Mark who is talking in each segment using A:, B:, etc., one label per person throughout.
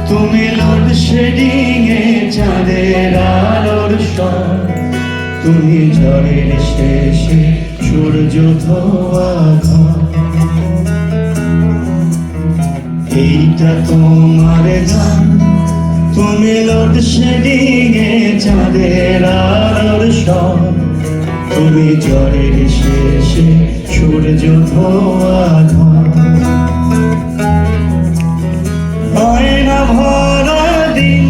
A: তুমি লোডশেডিং এ চাঁদের আলোর সব, তুমি ঝড়ের শেষে সূর্য ধোয়া ঘর। এইটা তোমার গান, তুমি লোডশেডিং এ চাঁদের আলোর সব, তুমি ঝড়ের শেষে সূর্য ধোয়া ঘর। আয়না ভরা দিন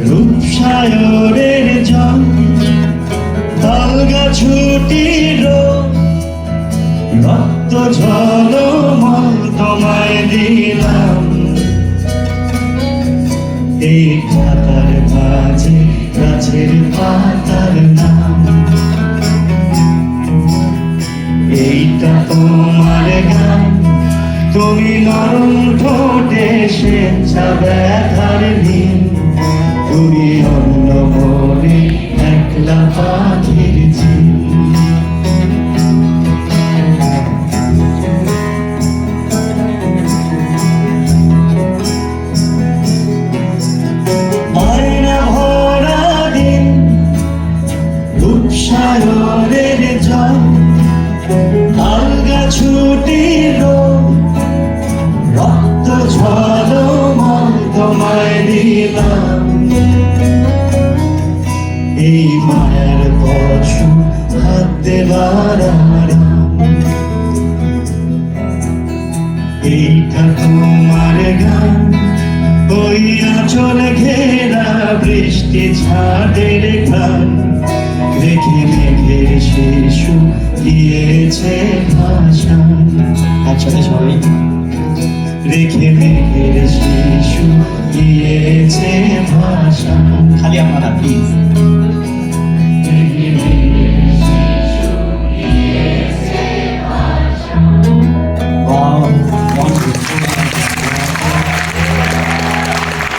A: রূপসাগরের জল, তালগা ছুটির রক্ত ঝলমল তোমায় দিলাম। এই খাতার মাঝে গাছের পাতার নাম, এইটা তোমার গান, তুমি নরম ঠোঁটে স্বেচ্ছা ব্যথার দিন, তুমি অন্য মনে একলা পাখির ঝিল। আয়না ভরা দিন রূপসাগরের জল, আলগা ছুটির রক্ত ঝলমল তোমায় দিলাম। এই মায়ের পশু হাত দেবার আরাম, এইটা তোমার গান, ওই আঁচল ঘেরা বৃষ্টি ছাদের গান, দেখে মেঘের শিশু দিয়েছে ভাষণ। একসাথে সবাই রেখে মেঘের শিশু দিয়েছে ভাষা। খালি আপনারা প্লিজ